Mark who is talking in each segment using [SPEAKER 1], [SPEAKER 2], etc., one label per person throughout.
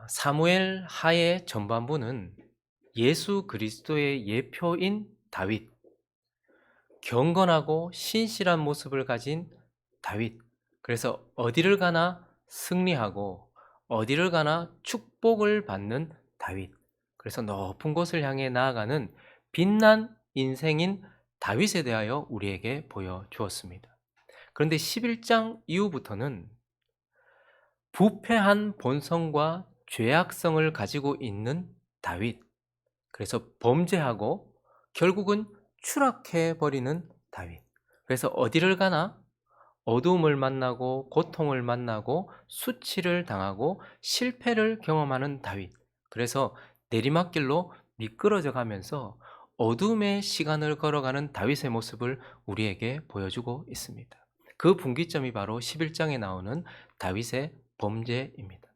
[SPEAKER 1] 사무엘 하의 전반부는 예수 그리스도의 예표인 다윗, 경건하고 신실한 모습을 가진 다윗, 그래서 어디를 가나 승리하고 어디를 가나 축복을 받는 다윗, 그래서 높은 곳을 향해 나아가는 빛난 인생인 다윗에 대하여 우리에게 보여주었습니다. 그런데 11장 이후부터는 부패한 본성과 죄악성을 가지고 있는 다윗, 그래서 범죄하고 결국은 추락해 버리는 다윗. 그래서 어디를 가나 어두움을 만나고 고통을 만나고 수치를 당하고 실패를 경험하는 다윗. 그래서 내리막길로 미끄러져 가면서 어둠의 시간을 걸어가는 다윗의 모습을 우리에게 보여주고 있습니다. 그 분기점이 바로 11장에 나오는 다윗의 범죄입니다.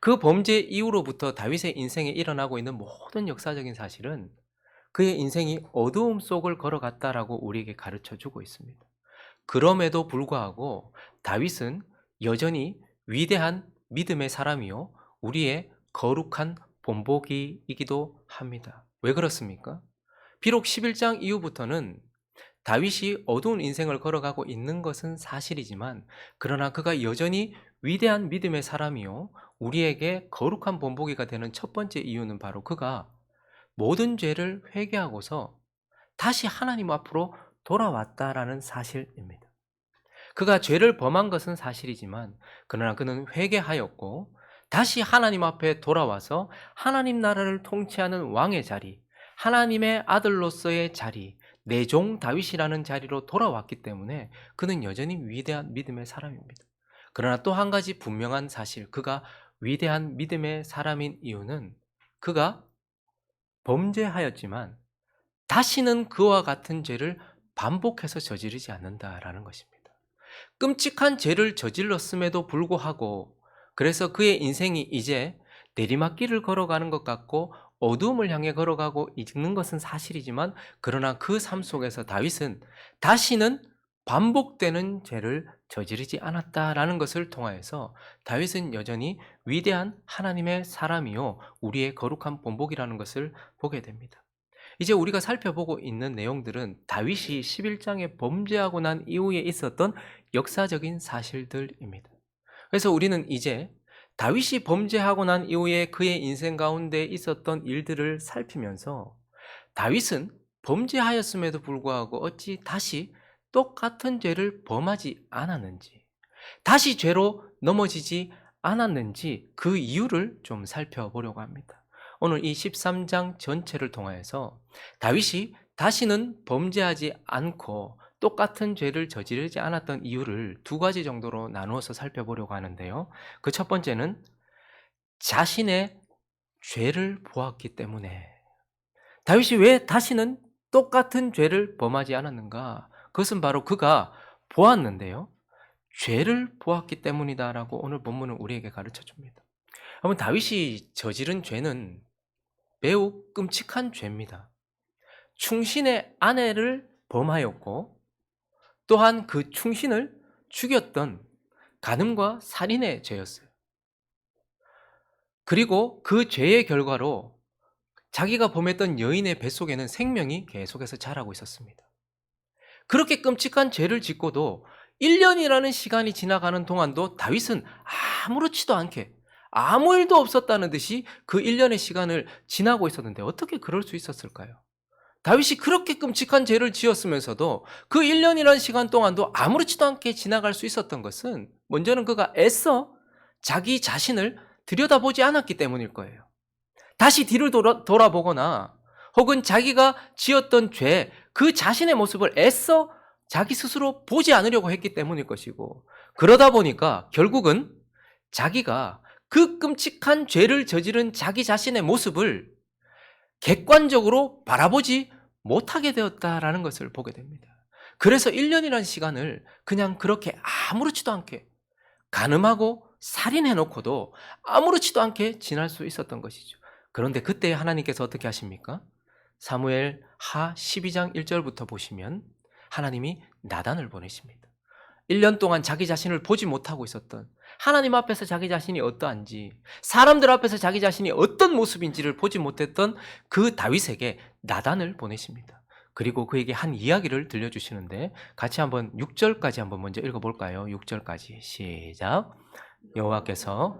[SPEAKER 1] 그 범죄 이후로부터 다윗의 인생에 일어나고 있는 모든 역사적인 사실은 그의 인생이 어두움 속을 걸어갔다라고 우리에게 가르쳐 주고 있습니다. 그럼에도 불구하고 다윗은 여전히 위대한 믿음의 사람이요, 우리의 거룩한 본보기이기도 합니다. 왜 그렇습니까? 비록 11장 이후부터는 다윗이 어두운 인생을 걸어가고 있는 것은 사실이지만, 그러나 그가 여전히 위대한 믿음의 사람이요, 우리에게 거룩한 본보기가 되는 첫 번째 이유는 바로 그가 모든 죄를 회개하고서 다시 하나님 앞으로 돌아왔다라는 사실입니다. 그가 죄를 범한 것은 사실이지만, 그러나 그는 회개하였고 다시 하나님 앞에 돌아와서 하나님 나라를 통치하는 왕의 자리, 하나님의 아들로서의 자리, 내 종 다윗이라는 자리로 돌아왔기 때문에 그는 여전히 위대한 믿음의 사람입니다. 그러나 또 한 가지 분명한 사실, 그가 위대한 믿음의 사람인 이유는 그가 범죄하였지만 다시는 그와 같은 죄를 반복해서 저지르지 않는다라는 것입니다. 끔찍한 죄를 저질렀음에도 불구하고, 그래서 그의 인생이 이제 내리막길을 걸어가는 것 같고 어두움을 향해 걸어가고 있는 것은 사실이지만, 그러나 그 삶 속에서 다윗은 다시는 반복되는 죄를 저지르지 않았다라는 것을 통하여서 다윗은 여전히 위대한 하나님의 사람이요, 우리의 거룩한 본보기라는 것을 보게 됩니다. 이제 우리가 살펴보고 있는 내용들은 다윗이 11장에 범죄하고 난 이후에 있었던 역사적인 사실들입니다. 그래서 우리는 이제 다윗이 범죄하고 난 이후에 그의 인생 가운데 있었던 일들을 살피면서 다윗은 범죄하였음에도 불구하고 어찌 다시 똑같은 죄를 범하지 않았는지, 다시 죄로 넘어지지 않았는지 그 이유를 좀 살펴보려고 합니다. 오늘 이 13장 전체를 통하여서 다윗이 다시는 범죄하지 않고 똑같은 죄를 저지르지 않았던 이유를 두 가지 정도로 나누어서 살펴보려고 하는데요. 그 첫 번째는 자신의 죄를 보았기 때문에, 다윗이 왜 다시는 똑같은 죄를 범하지 않았는가? 그것은 바로 그가 보았는데요, 죄를 보았기 때문이다라고 오늘 본문은 우리에게 가르쳐 줍니다. 여러분, 다윗이 저지른 죄는 매우 끔찍한 죄입니다. 충신의 아내를 범하였고, 또한 그 충신을 죽였던 간음과 살인의 죄였어요. 그리고 그 죄의 결과로 자기가 범했던 여인의 뱃속에는 생명이 계속해서 자라고 있었습니다. 그렇게 끔찍한 죄를 짓고도 1년이라는 시간이 지나가는 동안도 다윗은 아무렇지도 않게 아무 일도 없었다는 듯이 그 1년의 시간을 지나고 있었는데, 어떻게 그럴 수 있었을까요? 다윗이 그렇게 끔찍한 죄를 지었으면서도 그 1년이라는 시간 동안도 아무렇지도 않게 지나갈 수 있었던 것은, 먼저는 그가 애써 자기 자신을 들여다보지 않았기 때문일 거예요. 다시 뒤를 돌아보거나 혹은 자기가 지었던 죄, 그 자신의 모습을 애써 자기 스스로 보지 않으려고 했기 때문일 것이고, 그러다 보니까 결국은 자기가 그 끔찍한 죄를 저지른 자기 자신의 모습을 객관적으로 바라보지 못하게 되었다라는 것을 보게 됩니다. 그래서 1년이라는 시간을 그냥 그렇게 아무렇지도 않게 간음하고 살인해놓고도 아무렇지도 않게 지날 수 있었던 것이죠. 그런데 그때 하나님께서 어떻게 하십니까? 사무엘 하 12장 1절부터 보시면 하나님이 나단을 보내십니다. 1년 동안 자기 자신을 보지 못하고 있었던, 하나님 앞에서 자기 자신이 어떠한지, 사람들 앞에서 자기 자신이 어떤 모습인지를 보지 못했던 그 다윗에게 나단을 보내십니다. 그리고 그에게 한 이야기를 들려주시는데, 같이 한번 6절까지 한번 먼저 읽어볼까요? 6절까지 시작. 여호와께서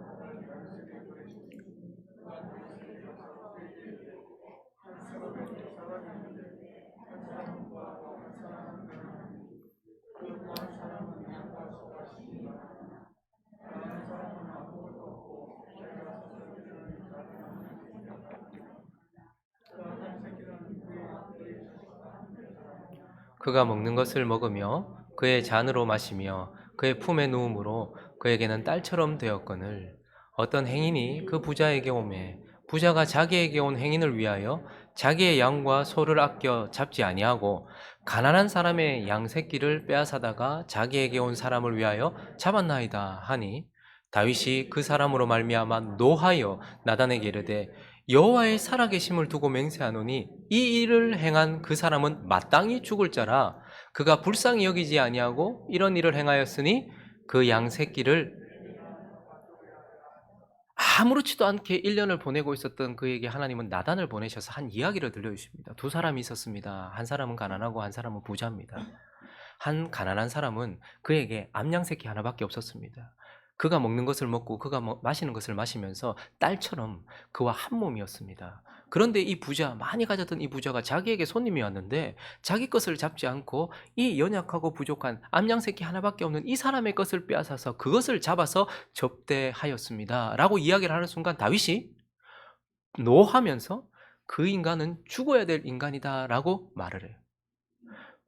[SPEAKER 1] 그가 먹는 것을 먹으며 그의 잔으로 마시며 그의 품에 누움으로 그에게는 딸처럼 되었거늘, 어떤 행인이 그 부자에게 오매 부자가 자기에게 온 행인을 위하여 자기의 양과 소를 아껴 잡지 아니하고 가난한 사람의 양 새끼를 빼앗아다가 자기에게 온 사람을 위하여 잡았나이다 하니, 다윗이 그 사람으로 말미암아 노하여 나단에게 이르되 여호와의 살아계심을 두고 맹세하노니 이 일을 행한 그 사람은 마땅히 죽을 자라. 그가 불쌍히 여기지 아니하고 이런 일을 행하였으니 그 양 새끼를, 아무렇지도 않게 1년을 보내고 있었던 그에게 하나님은 나단을 보내셔서 한 이야기를 들려주십니다. 두 사람이 있었습니다. 한 사람은 가난하고 한 사람은 부자입니다. 한 가난한 사람은 그에게 암양 새끼 하나밖에 없었습니다. 그가 먹는 것을 먹고 그가 마시는 것을 마시면서 딸처럼 그와 한 몸이었습니다. 그런데 이 부자, 많이 가졌던 이 부자가 자기에게 손님이 왔는데 자기 것을 잡지 않고 이 연약하고 부족한 암양 새끼 하나밖에 없는 이 사람의 것을 빼앗아서 그것을 잡아서 접대하였습니다 라고 이야기를 하는 순간 다윗이 노하면서 그 인간은 죽어야 될 인간이다 라고 말을 해요.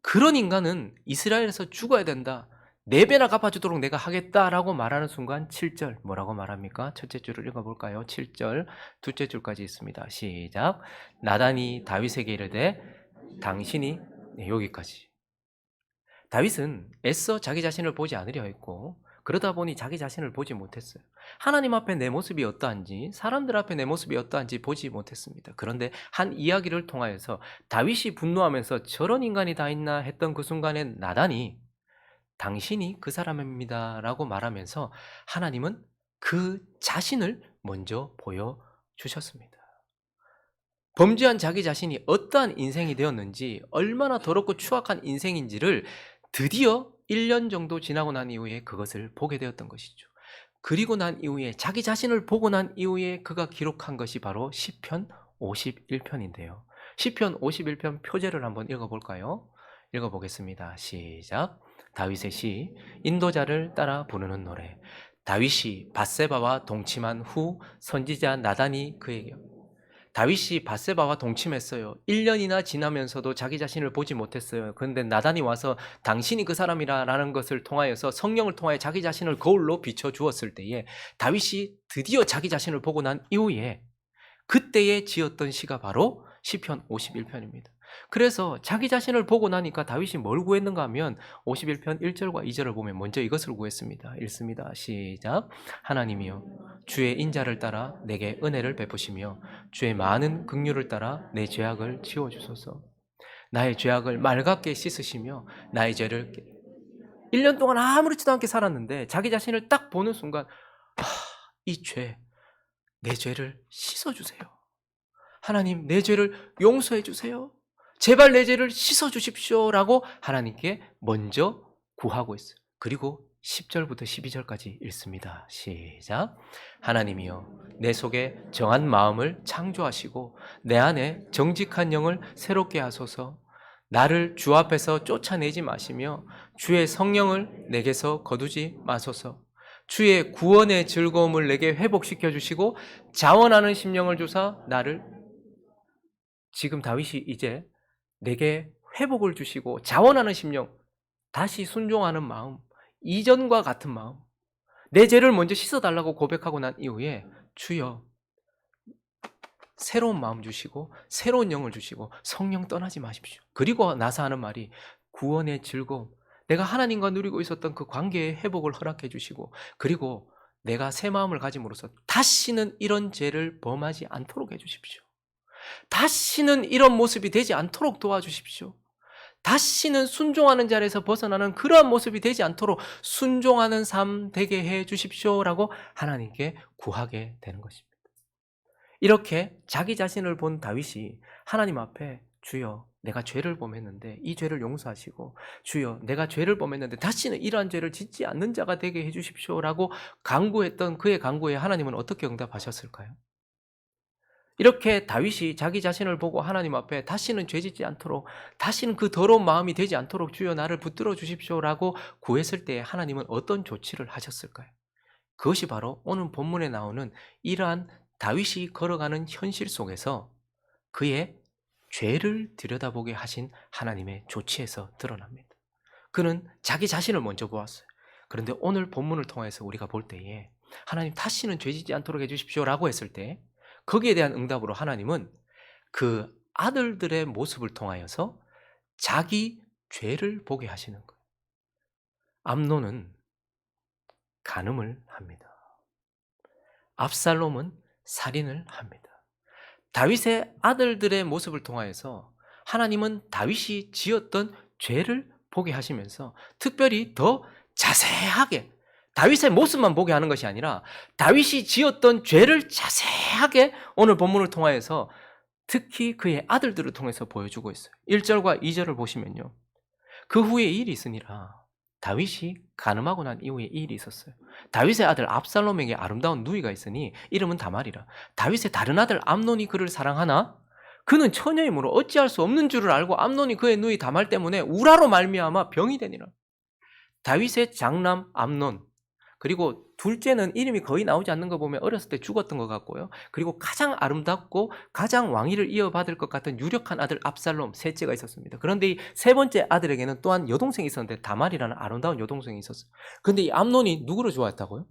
[SPEAKER 1] 그런 인간은 이스라엘에서 죽어야 된다, 4배나 갚아주도록 내가 하겠다라고 말하는 순간 7절 뭐라고 말합니까? 첫째 줄을 읽어볼까요? 7절 둘째 줄까지 있습니다. 시작. 나단이 다윗에게 이르되 당신이, 여기까지. 다윗은 애써 자기 자신을 보지 않으려 했고 그러다 보니 자기 자신을 보지 못했어요. 하나님 앞에 내 모습이 어떠한지, 사람들 앞에 내 모습이 어떠한지 보지 못했습니다. 그런데 한 이야기를 통하여서 다윗이 분노하면서 저런 인간이 다 있나 했던 그 순간에 나단이 당신이 그 사람입니다 라고 말하면서 하나님은 그 자신을 먼저 보여주셨습니다. 범죄한 자기 자신이 어떠한 인생이 되었는지, 얼마나 더럽고 추악한 인생인지를 드디어 1년 정도 지나고 난 이후에 그것을 보게 되었던 것이죠. 그리고 난 이후에, 자기 자신을 보고 난 이후에 그가 기록한 것이 바로 시편 51편인데요. 시편 51편 표제를 한번 읽어볼까요? 읽어보겠습니다. 시작. 다윗의 시, 인도자를 따라 부르는 노래. 다윗이 밧세바와 동침한 후 선지자 나단이 그에게, 다윗이 밧세바와 동침했어요. 1년이나 지나면서도 자기 자신을 보지 못했어요. 그런데 나단이 와서 당신이 그 사람이라는 것을 통하여서, 성령을 통하여 자기 자신을 거울로 비춰주었을 때에 다윗이 드디어 자기 자신을 보고 난 이후에 그때에 지었던 시가 바로 시편 51편입니다. 그래서 자기 자신을 보고 나니까 다윗이 뭘 구했는가 하면 51편 1절과 2절을 보면 먼저 이것을 구했습니다. 읽습니다. 시작. 하나님이여, 주의 인자를 따라 내게 은혜를 베푸시며 주의 많은 긍휼을 따라 내 죄악을 지워주소서. 나의 죄악을 맑게 씻으시며 나의 죄를, 1년 동안 아무렇지도 않게 살았는데 자기 자신을 딱 보는 순간 이 죄, 내 죄를 씻어주세요. 하나님, 내 죄를 용서해 주세요. 제발 내 죄를 씻어주십시오 라고 하나님께 먼저 구하고 있어요. 그리고 10절부터 12절까지 읽습니다. 시작. 하나님이여, 내 속에 정한 마음을 창조하시고 내 안에 정직한 영을 새롭게 하소서. 나를 주 앞에서 쫓아내지 마시며 주의 성령을 내게서 거두지 마소서. 주의 구원의 즐거움을 내게 회복시켜 주시고 자원하는 심령을 주사 나를, 지금 다윗이 이제 내게 회복을 주시고 자원하는 심령, 다시 순종하는 마음, 이전과 같은 마음, 내 죄를 먼저 씻어달라고 고백하고 난 이후에 주여 새로운 마음 주시고 새로운 영을 주시고 성령 떠나지 마십시오. 그리고 나서 하는 말이 구원의 즐거움, 내가 하나님과 누리고 있었던 그 관계의 회복을 허락해 주시고, 그리고 내가 새 마음을 가짐으로써 다시는 이런 죄를 범하지 않도록 해 주십시오. 다시는 이런 모습이 되지 않도록 도와주십시오. 다시는 순종하는 자리에서 벗어나는 그러한 모습이 되지 않도록 순종하는 삶 되게 해 주십시오라고 하나님께 구하게 되는 것입니다. 이렇게 자기 자신을 본 다윗이 하나님 앞에 주여 내가 죄를 범했는데 이 죄를 용서하시고 주여 내가 죄를 범했는데 다시는 이러한 죄를 짓지 않는 자가 되게 해 주십시오라고 간구했던 그의 간구에 하나님은 어떻게 응답하셨을까요? 이렇게 다윗이 자기 자신을 보고 하나님 앞에 다시는 죄 짓지 않도록 다시는 그 더러운 마음이 되지 않도록 주여 나를 붙들어 주십시오라고 구했을 때 하나님은 어떤 조치를 하셨을까요? 그것이 바로 오늘 본문에 나오는 이러한 다윗이 걸어가는 현실 속에서 그의 죄를 들여다보게 하신 하나님의 조치에서 드러납니다. 그는 자기 자신을 먼저 보았어요. 그런데 오늘 본문을 통해서 우리가 볼 때에 하나님 다시는 죄 짓지 않도록 해주십시오라고 했을 때 거기에 대한 응답으로 하나님은 그 아들들의 모습을 통하여서 자기 죄를 보게 하시는 거예요. 암논은 간음을 합니다. 압살롬은 살인을 합니다. 다윗의 아들들의 모습을 통하여서 하나님은 다윗이 지었던 죄를 보게 하시면서 특별히 더 자세하게 다윗의 모습만 보게 하는 것이 아니라 다윗이 지었던 죄를 자세하게 오늘 본문을 통하여서 특히 그의 아들들을 통해서 보여주고 있어요. 1절과 2절을 보시면요. 그 후에 일이 있으니라. 다윗이 간음하고 난 이후에 일이 있었어요. 다윗의 아들 압살롬에게 아름다운 누이가 있으니 이름은 다말이라. 다윗의 다른 아들 암논이 그를 사랑하나 그는 처녀이므로 어찌할 수 없는 줄을 알고 암논이 그의 누이 다말 때문에 우라로 말미암아 병이 되니라. 다윗의 장남 암논 그리고 둘째는 이름이 거의 나오지 않는 거 보면 어렸을 때 죽었던 것 같고요. 그리고 가장 아름답고 가장 왕위를 이어받을 것 같은 유력한 아들 압살롬 셋째가 있었습니다. 그런데 이 세 번째 아들에게는 또한 여동생이 있었는데 다말이라는 아름다운 여동생이 있었어요. 그런데 이 암논이 누구를 좋아했다고요?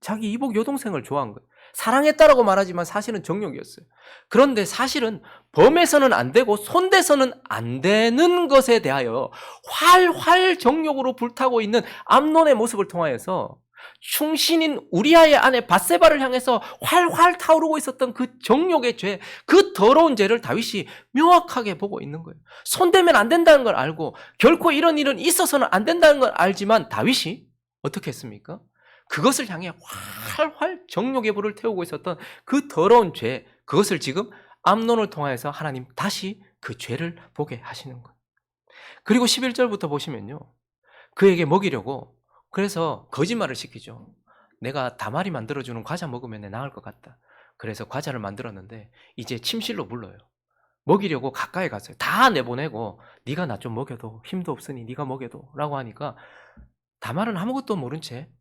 [SPEAKER 1] 자기 이복 여동생을 좋아한 거예요. 사랑했다라고 말하지만 사실은 정욕이었어요. 그런데 사실은 범해서는 안 되고 손대서는 안 되는 것에 대하여 활활 정욕으로 불타고 있는 암논의 모습을 통하여서 충신인 우리아의 아내 밧세바를 향해서 활활 타오르고 있었던 그 정욕의 죄, 그 더러운 죄를 다윗이 명확하게 보고 있는 거예요. 손대면 안 된다는 걸 알고 결코 이런 일은 있어서는 안 된다는 걸 알지만 다윗이 어떻게 했습니까? 그것을 향해 활활 정욕의 불을 태우고 있었던 그 더러운 죄, 그것을 지금 암논을 통하여서 하나님 다시 그 죄를 보게 하시는 거예요. 그리고 11절부터 보시면요. 그에게 먹이려고 그래서 거짓말을 시키죠. 내가 다말이 만들어주는 과자 먹으면 나을 것 같다. 그래서 과자를 만들었는데 이제 침실로 불러요. 먹이려고 가까이 갔어요. 다 내보내고 네가 나 좀 먹여도 힘도 없으니 네가 먹여도 라고 하니까 다말은 아무것도 모른 채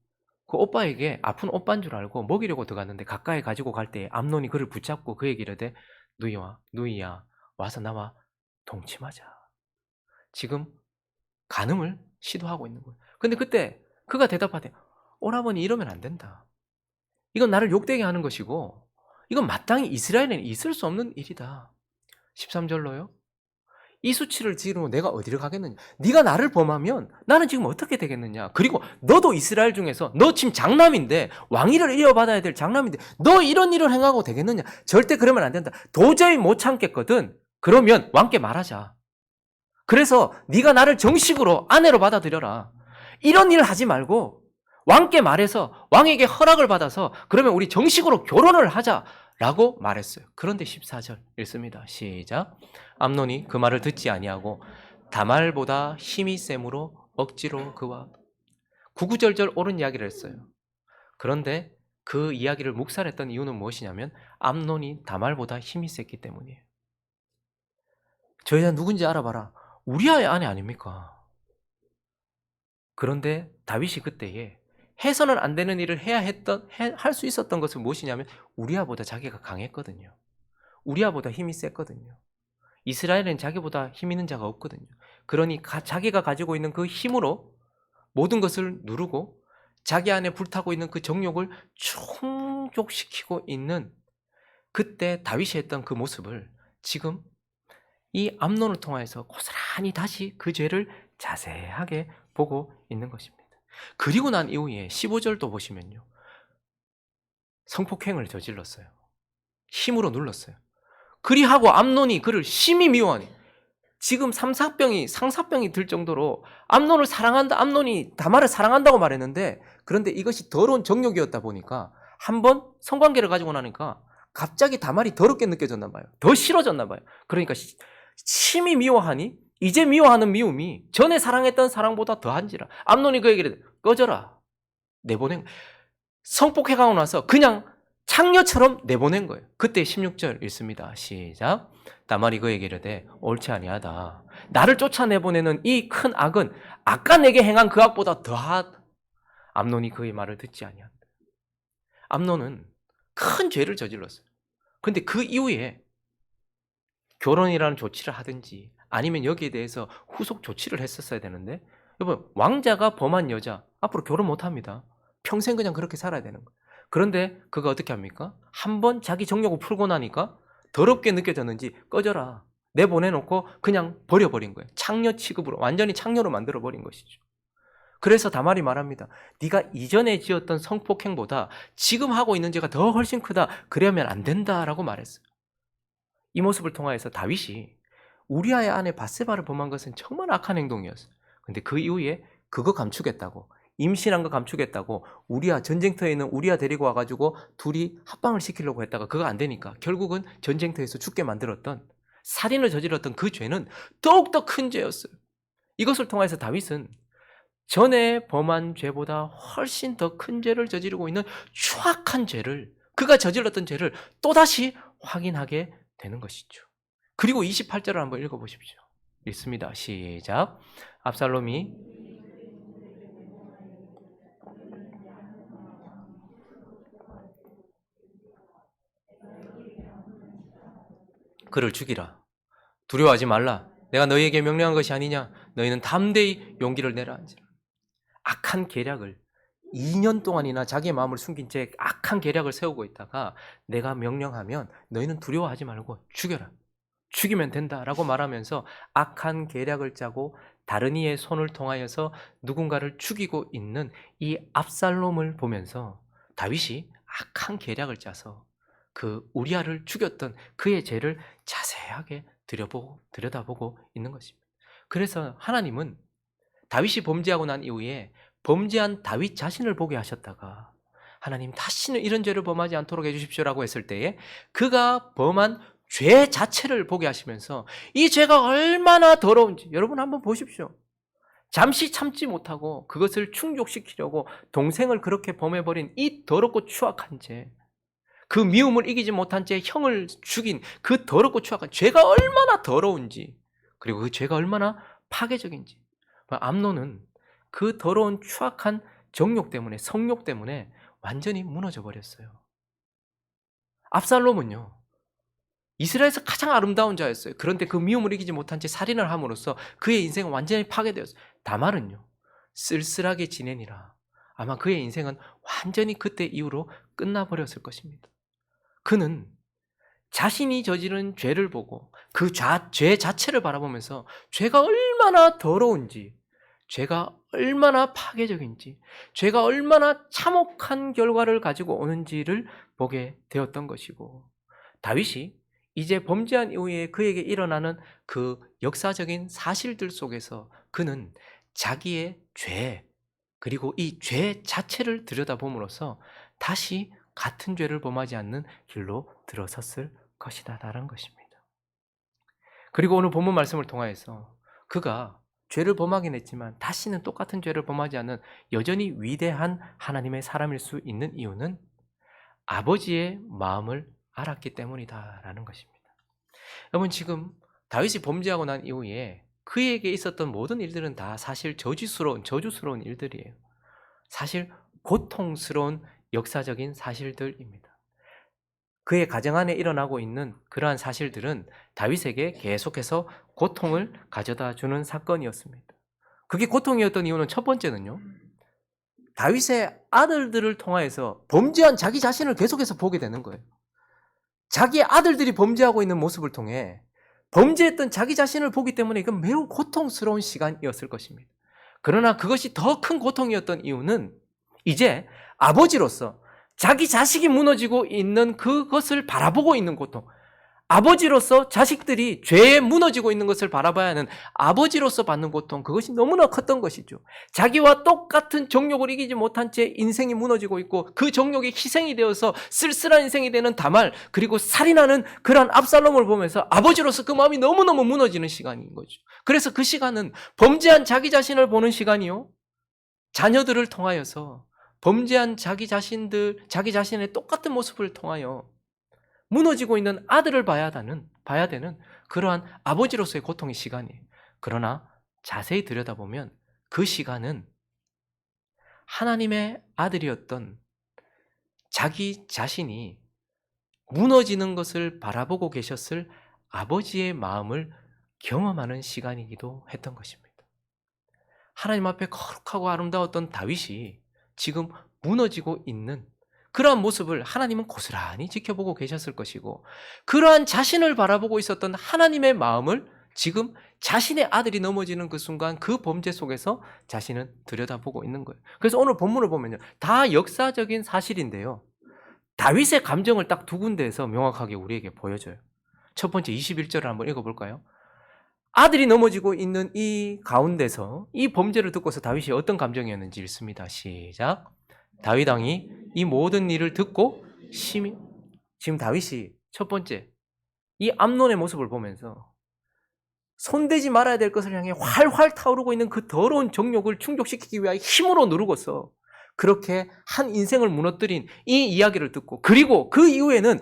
[SPEAKER 1] 그 오빠에게 아픈 오빠인 줄 알고 먹이려고 들어갔는데 가까이 가지고 갈 때 암논이 그를 붙잡고 그에게 이르되 누이야 와서 나와 동침하자. 지금 간음을 시도하고 있는 거예요. 근데 그때 그가 대답하되 오라버니 이러면 안 된다. 이건 나를 욕되게 하는 것이고 이건 마땅히 이스라엘에는 있을 수 없는 일이다. 13절로요. 이 수치를 지르고 내가 어디를 가겠느냐. 네가 나를 범하면 나는 지금 어떻게 되겠느냐. 그리고 너도 이스라엘 중에서 너 지금 장남인데 왕위를 이어받아야 될 장남인데 너 이런 일을 행하고 되겠느냐. 절대 그러면 안 된다. 도저히 못 참겠거든. 그러면 왕께 말하자. 그래서 네가 나를 정식으로 아내로 받아들여라. 이런 일을 하지 말고 왕께 말해서 왕에게 허락을 받아서 그러면 우리 정식으로 결혼을 하자라고 말했어요. 그런데 14절 읽습니다. 시작. 암논이 그 말을 듣지 아니하고 다말보다 힘이 셈으로 억지로 그와 구구절절 옳은 이야기를 했어요. 그런데 그 이야기를 묵살했던 이유는 무엇이냐면 암논이 다말보다 힘이 셌기 때문이에요. 저 여자 누군지 알아봐라. 우리아의 아내 아닙니까? 그런데 다윗이 그때에 해서는 안 되는 일을 할 수 있었던 것은 무엇이냐면 우리아보다 자기가 강했거든요. 우리아보다 힘이 셌거든요. 이스라엘은 자기보다 힘 있는 자가 없거든요. 그러니 자기가 가지고 있는 그 힘으로 모든 것을 누르고 자기 안에 불타고 있는 그 정욕을 충족시키고 있는 그때 다윗이 했던 그 모습을 지금 이 암논을 통해서 고스란히 다시 그 죄를 자세하게 보고 있는 것입니다. 그리고 난 이후에 15절도 보시면요. 성폭행을 저질렀어요. 힘으로 눌렀어요. 그리하고 암논이 그를 심히 미워하니 지금 상사병이 들 정도로 암논을 사랑한다, 암논이 다말을 사랑한다고 말했는데, 그런데 이것이 더러운 정욕이었다 보니까 한번 성관계를 가지고 나니까 갑자기 다말이 더럽게 느껴졌나 봐요. 더 싫어졌나 봐요. 그러니까 심히 미워하니 이제 미워하는 미움이 전에 사랑했던 사랑보다 더한지라. 암논이 그 얘기를 꺼져라, 내보낸 거예요. 성폭행하고 나서 그냥 창녀처럼 내보낸 거예요. 그때 16절 읽습니다. 시작. 다말이 그에게 이르되 옳지 아니하다. 나를 쫓아내보내는 이 큰 악은 아까 내게 행한 그 악보다 더하다. 암논이 그의 말을 듣지 아니한다. 암논은 큰 죄를 저질렀어요. 그런데 그 이후에 결혼이라는 조치를 하든지 아니면 여기에 대해서 후속 조치를 했었어야 되는데, 여러분, 왕자가 범한 여자 앞으로 결혼 못합니다. 평생 그냥 그렇게 살아야 되는 거예요. 그런데 그가 어떻게 합니까? 한번 자기 정욕을 풀고 나니까 더럽게 느껴졌는지 꺼져라, 내보내놓고 그냥 버려버린 거예요. 창녀 취급으로, 완전히 창녀로 만들어버린 것이죠. 그래서 다말이 말합니다. 네가 이전에 지었던 성폭행보다 지금 하고 있는 죄가 더 훨씬 크다. 그러면 안 된다라고 말했어요. 이 모습을 통하여서 다윗이 우리아의 아내 밧세바를 범한 것은 정말 악한 행동이었어요. 근데 그 이후에 그거 감추겠다고, 임신한 거 감추겠다고 우리아, 전쟁터에 있는 우리아 데리고 와가지고 둘이 합방을 시키려고 했다가 그거 안 되니까 결국은 전쟁터에서 죽게 만들었던, 살인을 저질렀던 그 죄는 더욱더 큰 죄였어요. 이것을 통해서 다윗은 전에 범한 죄보다 훨씬 더 큰 죄를 저지르고 있는 추악한 죄를, 그가 저질렀던 죄를 또다시 확인하게 되는 것이죠. 그리고 28절을 한번 읽어보십시오. 읽습니다. 시작. 압살롬이 그를 죽이라. 두려워하지 말라. 내가 너희에게 명령한 것이 아니냐. 너희는 담대히 용기를 내라. 악한 계략을 2년 동안이나 자기의 마음을 숨긴 채 악한 계략을 세우고 있다가 내가 명령하면 너희는 두려워하지 말고 죽여라. 죽이면 된다라고 말하면서 악한 계략을 짜고 다른 이의 손을 통하여서 누군가를 죽이고 있는 이 압살롬을 보면서 다윗이 악한 계략을 짜서 그 우리아를 죽였던 그의 죄를 자세하게 들여다보고 있는 것입니다. 그래서 하나님은 다윗이 범죄하고 난 이후에 범죄한 다윗 자신을 보게 하셨다가 하나님 다시는 이런 죄를 범하지 않도록 해주십시오라고 했을 때에 그가 범한 죄 자체를 보게 하시면서 이 죄가 얼마나 더러운지 여러분 한번 보십시오. 잠시 참지 못하고 그것을 충족시키려고 동생을 그렇게 범해버린 이 더럽고 추악한 죄, 그 미움을 이기지 못한 채 형을 죽인 그 더럽고 추악한 죄가 얼마나 더러운지, 그리고 그 죄가 얼마나 파괴적인지. 암논은 그 더러운 추악한 정욕 때문에, 성욕 때문에 완전히 무너져 버렸어요. 압살롬은요, 이스라엘에서 가장 아름다운 자였어요. 그런데 그 미움을 이기지 못한 채 살인을 함으로써 그의 인생은 완전히 파괴되었어요. 다말은요, 쓸쓸하게 지내니라 아마 그의 인생은 완전히 그때 이후로 끝나버렸을 것입니다. 그는 자신이 저지른 죄를 보고 그 죄 자체를 바라보면서 죄가 얼마나 더러운지, 죄가 얼마나 파괴적인지, 죄가 얼마나 참혹한 결과를 가지고 오는지를 보게 되었던 것이고, 다윗이 이제 범죄한 이후에 그에게 일어나는 그 역사적인 사실들 속에서 그는 자기의 죄, 그리고 이 죄 자체를 들여다봄으로써 다시 같은 죄를 범하지 않는 길로 들어섰을 것이다 라는 것입니다. 그리고 오늘 본문 말씀을 통하여서 그가 죄를 범하긴 했지만 다시는 똑같은 죄를 범하지 않는 여전히 위대한 하나님의 사람일 수 있는 이유는 아버지의 마음을 알았기 때문이다 라는 것입니다. 여러분, 지금 다윗이 범죄하고 난 이후에 그에게 있었던 모든 일들은 다 사실 저주스러운 일들이에요. 사실 고통스러운 역사적인 사실들입니다. 그의 가정 안에 일어나고 있는 그러한 사실들은 다윗에게 계속해서 고통을 가져다 주는 사건이었습니다. 그게 고통이었던 이유는 첫 번째는요, 다윗의 아들들을 통하여서 범죄한 자기 자신을 계속해서 보게 되는 거예요. 자기의 아들들이 범죄하고 있는 모습을 통해 범죄했던 자기 자신을 보기 때문에 이건 매우 고통스러운 시간이었을 것입니다. 그러나 그것이 더 큰 고통이었던 이유는 이제 아버지로서 자기 자식이 무너지고 있는 그것을 바라보고 있는 고통, 아버지로서 자식들이 죄에 무너지고 있는 것을 바라봐야 하는 아버지로서 받는 고통, 그것이 너무나 컸던 것이죠. 자기와 똑같은 정욕을 이기지 못한 채 인생이 무너지고 있고 그 정욕이 희생이 되어서 쓸쓸한 인생이 되는 다말, 그리고 살인하는 그러한 압살롬을 보면서 아버지로서 그 마음이 너무너무 무너지는 시간인 거죠. 그래서 그 시간은 범죄한 자기 자신을 보는 시간이요, 자녀들을 통하여서 범죄한 자기 자신의 똑같은 모습을 통하여 무너지고 있는 아들을 봐야 되는 그러한 아버지로서의 고통의 시간이에요. 그러나 자세히 들여다보면 그 시간은 하나님의 아들이었던 자기 자신이 무너지는 것을 바라보고 계셨을 아버지의 마음을 경험하는 시간이기도 했던 것입니다. 하나님 앞에 거룩하고 아름다웠던 다윗이 지금 무너지고 있는 그러한 모습을 하나님은 고스란히 지켜보고 계셨을 것이고, 그러한 자신을 바라보고 있었던 하나님의 마음을 지금 자신의 아들이 넘어지는 그 순간 그 범죄 속에서 자신은 들여다보고 있는 거예요. 그래서 오늘 본문을 보면요, 다 역사적인 사실인데요, 다윗의 감정을 딱 두 군데에서 명확하게 우리에게 보여줘요. 첫 번째 21절을 한번 읽어볼까요? 아들이 넘어지고 있는 이 가운데서 이 범죄를 듣고서 다윗이 어떤 감정이었는지 읽습니다. 시작. 다윗 왕이 이 모든 일을 듣고 심히, 지금 다윗이 첫 번째 이 암논의 모습을 보면서 손대지 말아야 될 것을 향해 활활 타오르고 있는 그 더러운 정욕을 충족시키기 위하여 힘으로 누르고서 그렇게 한 인생을 무너뜨린 이 이야기를 듣고, 그리고 그 이후에는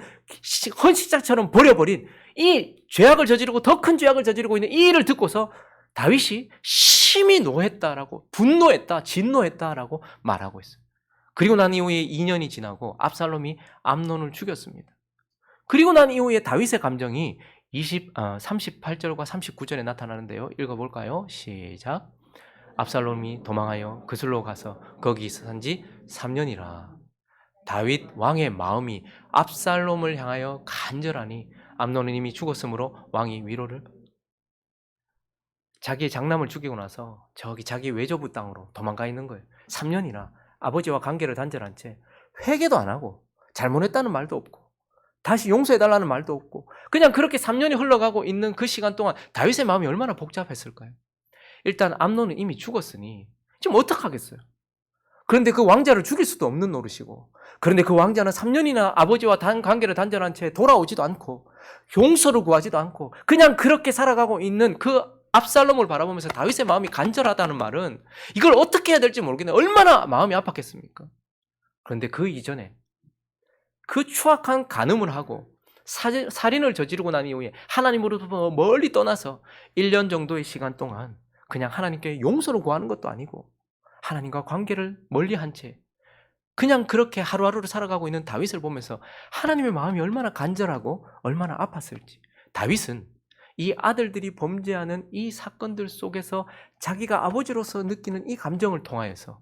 [SPEAKER 1] 헌시자처럼 버려버린 이 죄악을 저지르고 더 큰 죄악을 저지르고 있는 이 일을 듣고서 다윗이 심히 노했다라고, 분노했다, 진노했다라고 말하고 있어요. 그리고 난 이후에 2년이 지나고 압살롬이 암논을 죽였습니다. 그리고 난 이후에 다윗의 감정이 38절과 39절에 나타나는데요, 읽어볼까요? 시작. 압살롬이 도망하여 그슬로 가서 거기서 산지 3년이라. 다윗 왕의 마음이 압살롬을 향하여 간절하니 암논은 이미 죽었으므로 왕이 위로를, 자기의 장남을 죽이고 나서 저기 자기 외조부 땅으로 도망가 있는 거예요. 3년이나 아버지와 관계를 단절한 채 회개도 안 하고 잘못했다는 말도 없고 다시 용서해달라는 말도 없고 그냥 그렇게 3년이 흘러가고 있는 그 시간 동안 다윗의 마음이 얼마나 복잡했을까요? 일단 암논은 이미 죽었으니 지금 어떡하겠어요? 그런데 그 왕자를 죽일 수도 없는 노릇이고, 그런데 그 왕자는 3년이나 아버지와 관계를 단절한 채 돌아오지도 않고 용서를 구하지도 않고 그냥 그렇게 살아가고 있는 그 압살롬을 바라보면서 다윗의 마음이 간절하다는 말은 이걸 어떻게 해야 될지 모르겠네, 얼마나 마음이 아팠겠습니까? 그런데 그 이전에 그 추악한 간음을 하고 살인을 저지르고 난 이후에 하나님으로부터 멀리 떠나서 1년 정도의 시간 동안 그냥 하나님께 용서를 구하는 것도 아니고 하나님과 관계를 멀리한 채 그냥 그렇게 하루하루를 살아가고 있는 다윗을 보면서 하나님의 마음이 얼마나 간절하고 얼마나 아팠을지, 다윗은 이 아들들이 범죄하는 이 사건들 속에서 자기가 아버지로서 느끼는 이 감정을 통하여서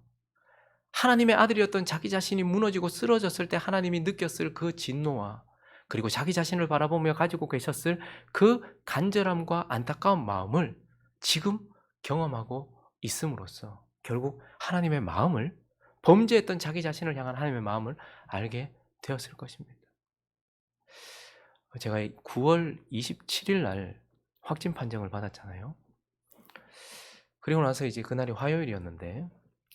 [SPEAKER 1] 하나님의 아들이었던 자기 자신이 무너지고 쓰러졌을 때 하나님이 느꼈을 그 진노와 그리고 자기 자신을 바라보며 가지고 계셨을 그 간절함과 안타까운 마음을 지금 경험하고 있음으로써 결국 하나님의 마음을, 범죄했던 자기 자신을 향한 하나님의 마음을 알게 되었을 것입니다. 제가 9월 27일 날 확진 판정을 받았잖아요. 그리고 나서 이제 그날이 화요일이었는데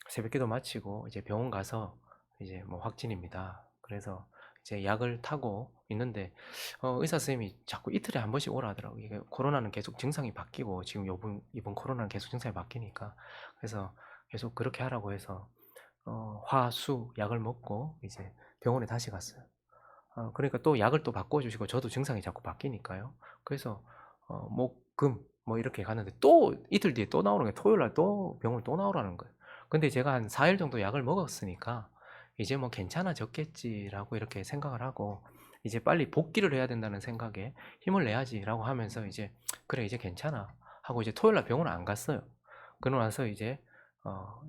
[SPEAKER 1] 새벽기도 마치고 이제 병원 가서 이제 뭐 확진입니다. 그래서 이제 약을 타고 있는데 의사 선생님이 자꾸 이틀에 한 번씩 오라 하더라고요. 이게 코로나는 계속 증상이 바뀌고 지금 이번 코로나는 계속 증상이 바뀌니까 그래서 계속 그렇게 하라고 해서 화, 수 약을 먹고 이제 병원에 다시 갔어요. 그러니까 또 약을 또 바꿔주시고 저도 증상이 자꾸 바뀌니까요. 그래서 목, 금 뭐 이렇게 갔는데 또 이틀 뒤에 또 나오는 거예요. 토요일 날 또 병원 또 나오라는 거예요. 근데 제가 한 4일 정도 약을 먹었으니까 이제 뭐 괜찮아졌겠지라고 이렇게 생각을 하고 이제 빨리 복귀를 해야 된다는 생각에 힘을 내야지라고 하면서 이제 그래 이제 괜찮아 하고 이제 토요일 날 병원을 안 갔어요. 그러고 나서 이제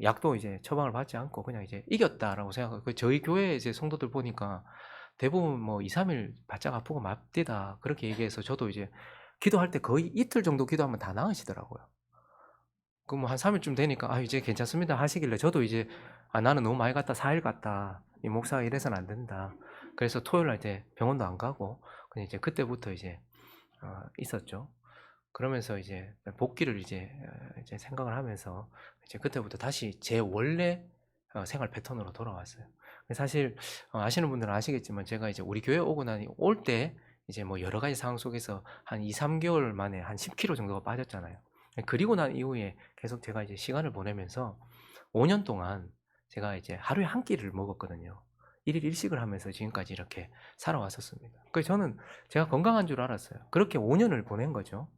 [SPEAKER 1] 약도 이제 처방을 받지 않고 그냥 이제 이겼다라고 생각하고, 그 저희 교회 이제 성도들 보니까 대부분 뭐 2, 3일 바짝 아프고 맙디다 그렇게 얘기해서 저도 이제 기도할 때 거의 이틀 정도 기도하면 다 나으시더라고요. 그 뭐 한 3일쯤 되니까 이제 괜찮습니다 하시길래 저도 이제 나는 너무 많이 갔다 4일 갔다 이 목사가 이래서는 안 된다. 그래서 토요일 날 이제 병원도 안 가고 그냥 이제 그때부터 이제 있었죠. 그러면서 이제 복귀를 이제 생각을 하면서 이제 그때부터 다시 제 원래 생활 패턴으로 돌아왔어요. 사실 아시는 분들은 아시겠지만 제가 이제 우리 교회 오고 나니 올 때 이제 뭐 여러 가지 상황 속에서 한 2-3 개월 만에 한 10kg 정도가 빠졌잖아요. 그리고 난 이후에 계속 제가 이제 시간을 보내면서 5년 동안 제가 이제 하루에 한 끼를 먹었거든요. 1일 1 식을 하면서 지금까지 이렇게 살아왔었습니다. 그래서 저는 제가 건강한 줄 알았어요. 그렇게 5 년을 보낸 거죠.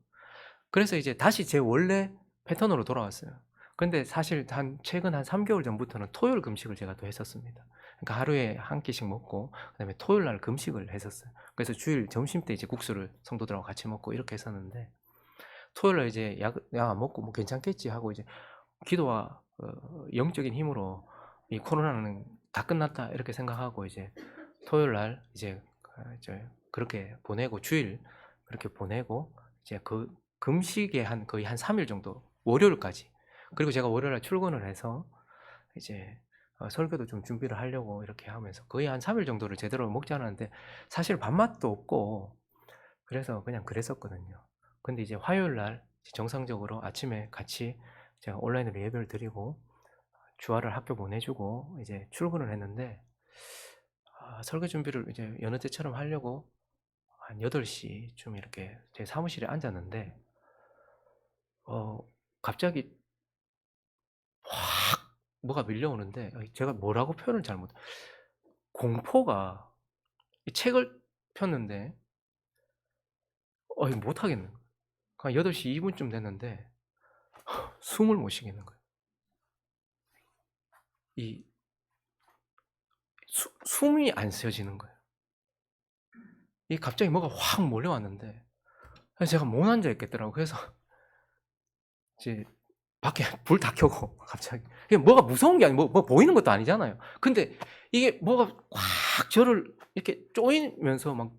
[SPEAKER 1] 그래서 이제 다시 제 원래 패턴으로 돌아왔어요. 근데 사실 최근 한 3 개월 전부터는 토요일 금식을 제가 또 했었습니다. 그러니까 하루에 한 끼씩 먹고 그다음에 토요일 날 금식을 했었어요. 그래서 주일 점심때 이제 국수를 성도들하고 같이 먹고 이렇게 했었는데 토요일 날 이제 약 안 먹고 '뭐 괜찮겠지.' 하고 이제 기도와 영적인 힘으로 '이 코로나는 다 끝났다.' 이렇게 생각하고 이제 토요일 날 이제 그렇게 보내고 주일 그렇게 보내고 이제 그 금식에 거의 한 3일 정도 월요일까지. 그리고 제가 월요일 날 출근을 해서 이제 설교도 좀 준비를 하려고 이렇게 하면서 거의 한 3일 정도를 제대로 먹지 않았는데 사실 밥맛도 없고 그래서 그냥 그랬었거든요. 근데 이제 화요일 날 정상적으로 아침에 같이 제가 온라인으로 예배를 드리고 주아를 학교 보내주고 이제 출근을 했는데 설교 준비를 이제 여느 때처럼 하려고 한 8시쯤 이렇게 제 사무실에 앉았는데 어 갑자기 확 뭐가 밀려오는데 제가 뭐라고 표현을 잘 못 공포가 이 책을 폈는데 이거 못 하겠는 거예요. 한 8시 2 분쯤 됐는데 숨을 못 쉬겠는 거예요. 이 숨이 안 쉬어지는 거예요. 이 갑자기 뭐가 확 몰려왔는데 제가 못 앉아 있겠더라고요. 그래서 이제 밖에 불 다 켜고 갑자기 이게 뭐가 무서운 게 아니고 뭐 보이는 것도 아니잖아요. 근데 이게 뭐가 확 저를 이렇게 쪼이면서 막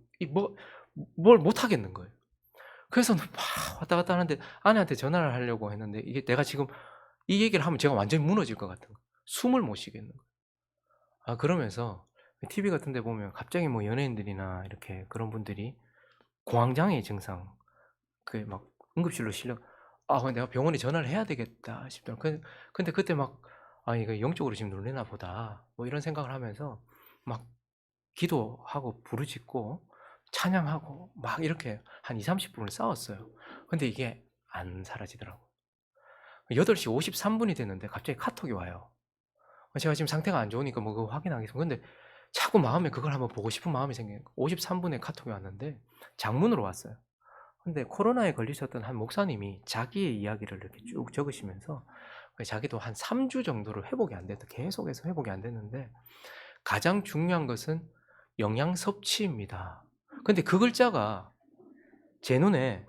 [SPEAKER 1] 뭘 못 하겠는 거예요. 그래서 막 왔다 갔다 하는데 아내한테 전화를 하려고 했는데 이게 내가 지금 이 얘기를 하면 제가 완전히 무너질 것 같은 거예요. 숨을 못 쉬겠는 거예요. 그러면서 TV 같은 데 보면 갑자기 뭐 연예인들이나 이렇게 그런 분들이 공황장애 증상 막 응급실로 실려 그럼 내가 병원에 전화를 해야 되겠다 싶더라고요. 근데 그때 막 '아 이거 영적으로 지금 눌리나 보다.' 뭐 이런 생각을 하면서 막 기도하고 부르짖고 찬양하고 막 이렇게 한 2-30 분을 싸웠어요. 근데 이게 안 사라지더라고요. 8시 53 분이 됐는데 갑자기 카톡이 와요. 제가 지금 상태가 안 좋으니까 뭐 그거 확인하겠습니다. 근데 자꾸 마음에 그걸 한번 보고 싶은 마음이 생기는 거예요. 53 분에 카톡이 왔는데 장문으로 왔어요. 근데 코로나에 걸리셨던 한 목사님이 자기의 이야기를 이렇게 쭉 적으시면서 자기도 한 3주 정도로 회복이 안 됐다. 계속해서 회복이 안 됐는데 가장 중요한 것은 영양 섭취입니다. 근데 그 글자가 제 눈에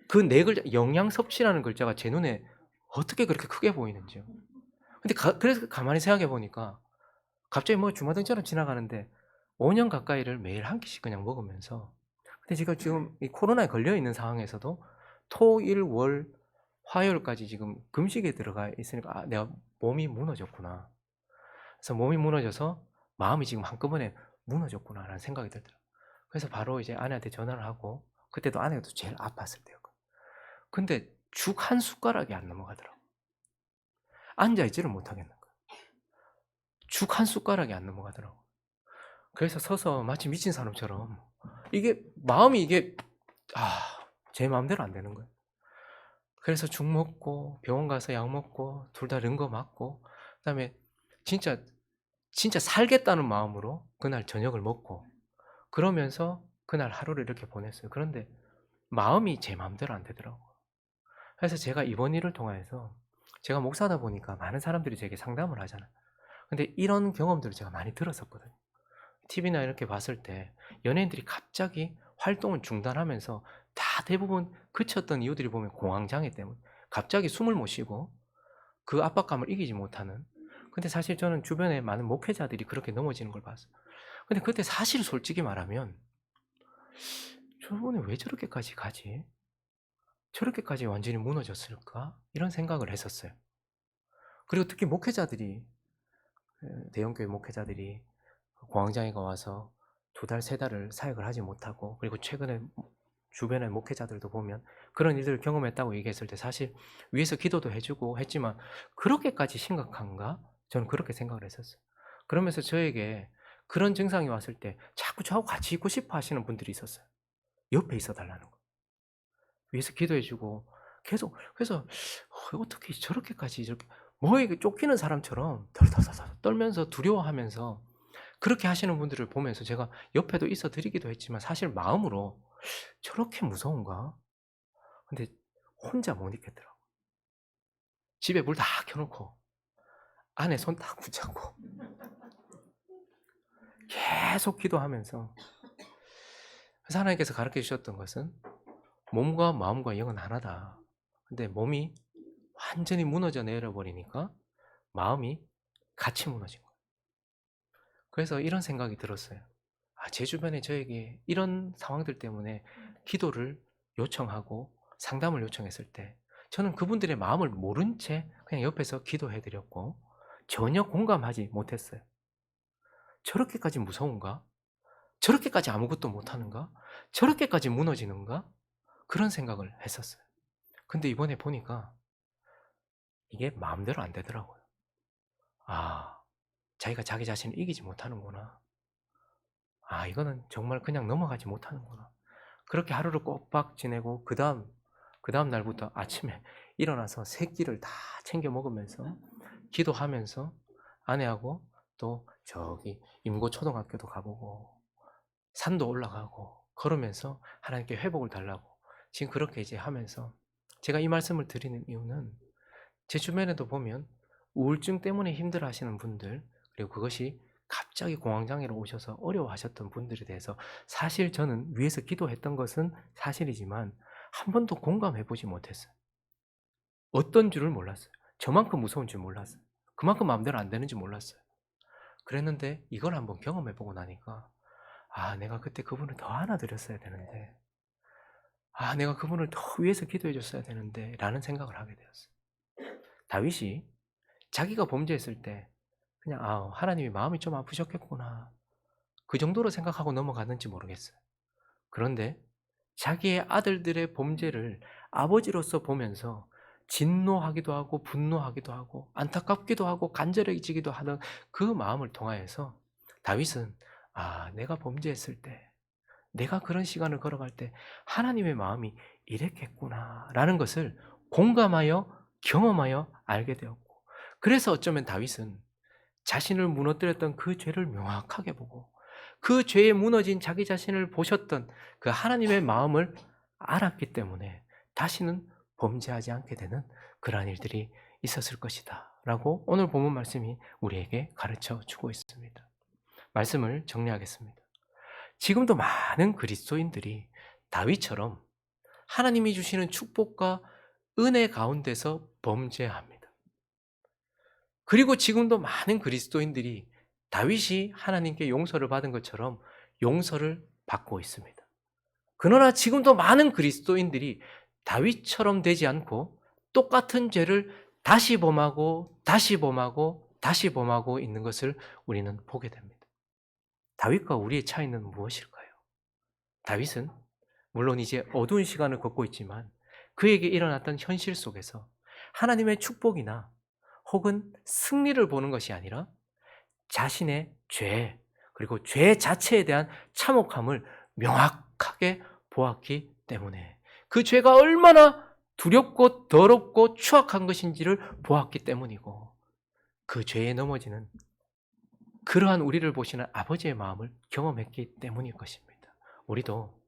[SPEAKER 1] 그 네 글자 영양 섭취라는 글자가 제 눈에 어떻게 그렇게 크게 보이는지요. 근데 그래서 가만히 생각해 보니까 갑자기 뭐 주마등처럼 지나가는데 5년 가까이를 매일 한 끼씩 그냥 먹으면서 근데 제가 지금 이 코로나에 걸려 있는 상황에서도 토, 일, 월, 화요일까지 지금 금식에 들어가 있으니까 '내가 몸이 무너졌구나.' 그래서 몸이 무너져서 마음이 지금 한꺼번에 무너졌구나라는 생각이 들더라고요. 그래서 바로 이제 아내한테 전화를 하고 그때도 아내가 또 제일 아팠을 때였거든요. 근데 죽 한 숟가락이 안 넘어가더라고요. 앉아 있지를 못하겠는 거예요. 죽 한 숟가락이 안 넘어가더라고요. 그래서 서서 마치 미친 사람처럼 이게 마음이 제 마음대로 안 되는 거예요. 그래서 죽 먹고 병원 가서 약 먹고 둘 다 른거 맞고 그다음에 진짜 진짜 살겠다는 마음으로 그날 저녁을 먹고 그러면서 그날 하루를 이렇게 보냈어요. 그런데 마음이 제 마음대로 안 되더라고요. 그래서 제가 이번 일을 통해서 제가 목사다 보니까 많은 사람들이 제게 상담을 하잖아요. 근데 이런 경험들을 제가 많이 들었었거든요. TV나 이렇게 봤을 때 연예인들이 갑자기 활동을 중단하면서 다 대부분 그쳤던 이유들이 보면 공황장애 때문에 갑자기 숨을 못 쉬고 그 압박감을 이기지 못하는 근데 사실 저는 주변에 많은 목회자들이 그렇게 넘어지는 걸 봤어요. 근데 그때 사실 솔직히 말하면 '저분이 왜 저렇게까지 가지? 저렇게까지 완전히 무너졌을까?' 이런 생각을 했었어요. 그리고 특히 목회자들이 대형교회 목회자들이 공황장애가 와서 2달, 3달을 사역을 하지 못하고, 그리고 최근에 주변의 목회자들도 보면 그런 일들을 경험했다고 얘기했을 때 사실 위에서 기도도 해주고 했지만 그렇게까지 심각한가? 저는 그렇게 생각을 했었어요. 그러면서 저에게 그런 증상이 왔을 때 자꾸 저하고 같이 있고 싶어 하시는 분들이 있었어요. 옆에 있어 달라는 거. 위에서 기도해주고 계속. 그래서 어떻게 저렇게까지 이렇게 뭐에 쫓기는 사람처럼 덜덜덜 떨면서 두려워하면서 그렇게 하시는 분들을 보면서 제가 옆에도 있어 드리기도 했지만 사실 마음으로 '저렇게 무서운가?' 근데 혼자 못 있겠더라고요. 집에 물 다 켜 놓고 안에 손 딱 붙잡고 계속 기도하면서, 그래서 하나님께서 가르쳐 주셨던 것은 몸과 마음과 영은 하나다. 근데 몸이 완전히 무너져 내려 버리니까 마음이 같이 무너진 거예요. 그래서 이런 생각이 들었어요. 제 주변에 저에게 이런 상황들 때문에 기도를 요청하고 상담을 요청했을 때 저는 그분들의 마음을 모른 채 그냥 옆에서 기도해 드렸고 전혀 공감하지 못했어요. '저렇게까지 무서운가? 저렇게까지 아무것도 못하는가? 저렇게까지 무너지는가?' 그런 생각을 했었어요. 근데 이번에 보니까 이게 마음대로 안 되더라고요. 아, 자기가 자기 자신을 이기지 못하는구나. 이거는 정말 그냥 넘어가지 못하는구나. 그렇게 하루를 꼬박 지내고 그다음 날부터 아침에 일어나서 세 끼를 다 챙겨 먹으면서 기도하면서 아내하고 또 저기 임고 초등학교도 가보고 산도 올라가고 걸으면서 하나님께 회복을 달라고 지금 그렇게 이제 하면서, 제가 이 말씀을 드리는 이유는 제 주변에도 보면 우울증 때문에 힘들어하시는 분들, 그리고 그것이 갑자기 공황장애로 오셔서 어려워하셨던 분들에 대해서 사실 저는 위에서 기도했던 것은 사실이지만 한 번도 공감해 보지 못했어요. 어떤 줄을 몰랐어요. 저만큼 무서운 줄 몰랐어요. 그만큼 마음대로 안 되는 줄 몰랐어요. 그랬는데 이걸 한번 경험해 보고 나니까 내가 그때 그분을 더 안아드렸어야 되는데, 내가 그분을 더 위해서 기도해 줬어야 되는데 라는 생각을 하게 되었어요. 다윗이 자기가 범죄했을 때 그냥 하나님이 마음이 좀 아프셨겠구나, 그 정도로 생각하고 넘어갔는지 모르겠어요. 그런데 자기의 아들들의 범죄를 아버지로서 보면서 진노하기도 하고 분노하기도 하고 안타깝기도 하고 간절해지기도 하는 그 마음을 통하여서 다윗은 내가 범죄했을 때, 내가 그런 시간을 걸어갈 때 하나님의 마음이 이랬겠구나라는 것을 공감하여 경험하여 알게 되었고, 그래서 어쩌면 다윗은 자신을 무너뜨렸던 그 죄를 명확하게 보고 그 죄에 무너진 자기 자신을 보셨던 그 하나님의 마음을 알았기 때문에 다시는 범죄하지 않게 되는 그러한 일들이 있었을 것이다 라고 오늘 본문 말씀이 우리에게 가르쳐 주고 있습니다. 말씀을 정리하겠습니다. 지금도 많은 그리스도인들이 다윗처럼 하나님이 주시는 축복과 은혜 가운데서 범죄합니다. 그리고 지금도 많은 그리스도인들이 다윗이 하나님께 용서를 받은 것처럼 용서를 받고 있습니다. 그러나 지금도 많은 그리스도인들이 다윗처럼 되지 않고 똑같은 죄를 다시 범하고 다시 범하고 다시 범하고 있는 것을 우리는 보게 됩니다. 다윗과 우리의 차이는 무엇일까요? 다윗은 물론 이제 어두운 시간을 걷고 있지만 그에게 일어났던 현실 속에서 하나님의 축복이나 혹은 승리를 보는 것이 아니라 자신의 죄, 그리고 죄 자체에 대한 참혹함을 명확하게 보았기 때문에 그 죄가 얼마나 두렵고 더럽고 추악한 것인지를 보았기 때문이고, 그 죄에 넘어지는 그러한 우리를 보시는 아버지의 마음을 경험했기 때문일 것입니다. 우리도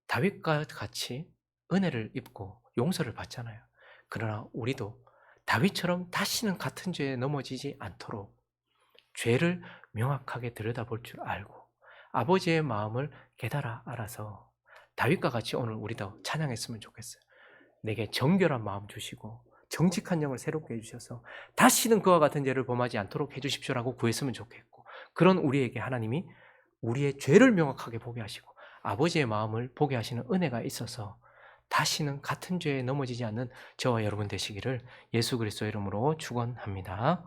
[SPEAKER 1] 다윗과 같이 은혜를 입고 용서를 받잖아요. 그러나 우리도 다윗처럼 다시는 같은 죄에 넘어지지 않도록 죄를 명확하게 들여다볼 줄 알고 아버지의 마음을 깨달아 알아서 다윗과 같이 오늘 우리도 찬양했으면 좋겠어요. 내게 정결한 마음 주시고 정직한 영을 새롭게 해주셔서 다시는 그와 같은 죄를 범하지 않도록 해주십시오라고 구했으면 좋겠고, 그런 우리에게 하나님이 우리의 죄를 명확하게 보게 하시고 아버지의 마음을 보게 하시는 은혜가 있어서 다시는 같은 죄에 넘어지지 않는 저와 여러분 되시기를 예수 그리스도의 이름으로 축원합니다.